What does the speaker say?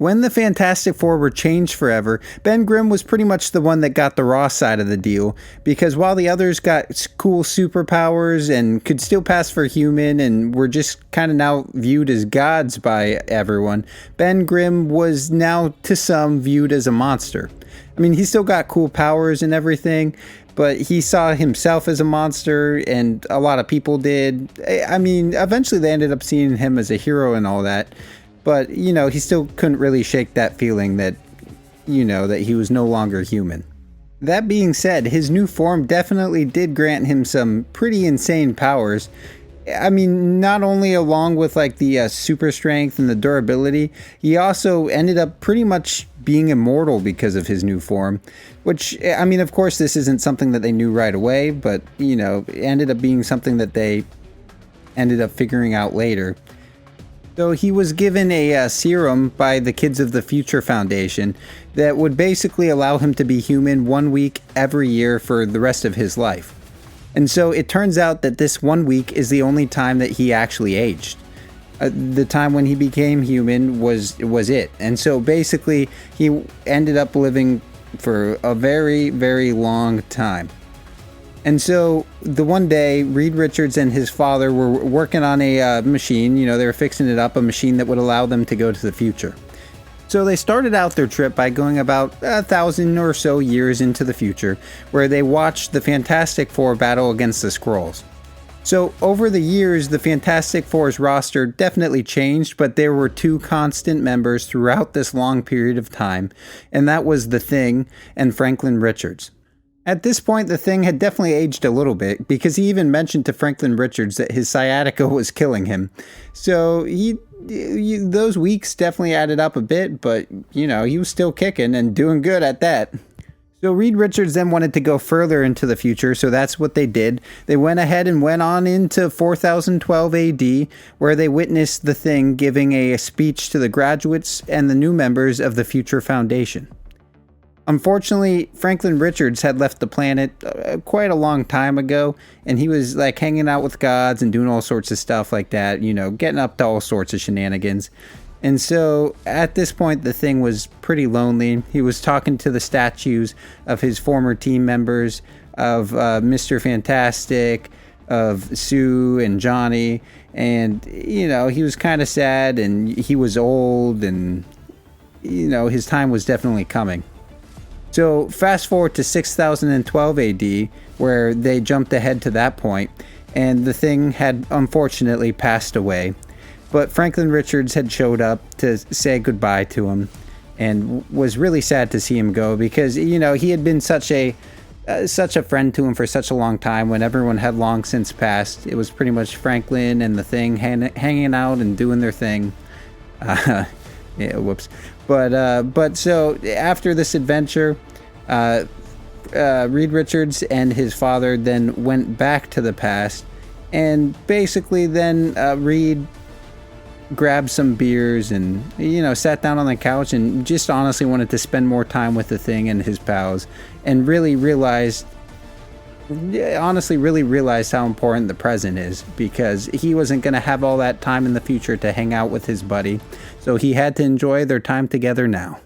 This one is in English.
When the Fantastic Four were changed forever, Ben Grimm was pretty much the one that got the raw side of the deal, because while the others got cool superpowers and could still pass for human and were just kind of now viewed as gods by everyone, Ben Grimm was now to some viewed as a monster. I mean, he still got cool powers and everything, but he saw himself as a monster, and a lot of people did. I mean, eventually they ended up seeing him as a hero and all that. But, he still couldn't really shake that feeling that, that he was no longer human. That being said, his new form definitely did grant him some pretty insane powers. I mean, not only along with like the super strength and the durability, he also ended up pretty much being immortal because of his new form. Which, I mean, of course, this isn't something that they knew right away, but, it ended up being something that they ended up figuring out later. So he was given a serum by the Kids of the Future Foundation that would basically allow him to be human 1 week every year for the rest of his life. And so it turns out that this 1 week is the only time that he actually aged. The time when he became human was it. And so basically he ended up living for a very, very long time. And so the one day, Reed Richards and his father were working on a machine. They were fixing it up, a machine that would allow them to go to the future. So they started out their trip by going about 1,000 or so years into the future, where they watched the Fantastic Four battle against the Skrulls. So over the years, the Fantastic Four's roster definitely changed, but there were two constant members throughout this long period of time, and that was the Thing and Franklin Richards. At this point, the Thing had definitely aged a little bit, because he even mentioned to Franklin Richards that his sciatica was killing him. So those weeks definitely added up a bit, but, he was still kicking and doing good at that. So Reed Richards then wanted to go further into the future, so that's what they did. They went ahead and went on into 4012 AD, where they witnessed the Thing giving a speech to the graduates and the new members of the Future Foundation. Unfortunately, Franklin Richards had left the planet quite a long time ago, and he was like hanging out with gods and doing all sorts of stuff like that, getting up to all sorts of shenanigans. And so at this point, the Thing was pretty lonely. He was talking to the statues of his former team members, of Mr. Fantastic, of Sue and Johnny, and, he was kind of sad, and he was old, and, his time was definitely coming. So fast forward to 6012 AD, where they jumped ahead to that point, and the Thing had unfortunately passed away. But Franklin Richards had showed up to say goodbye to him, and was really sad to see him go, because, he had been such a friend to him for such a long time. When everyone had long since passed, it was pretty much Franklin and the Thing hanging out and doing their thing. Yeah, whoops. But so after this adventure, Reed Richards and his father then went back to the past, and basically then Reed grabbed some beers and, sat down on the couch and just honestly wanted to spend more time with the Thing and his pals, and really realized how important the present is, because he wasn't going to have all that time in the future to hang out with his buddy. So he had to enjoy their time together now.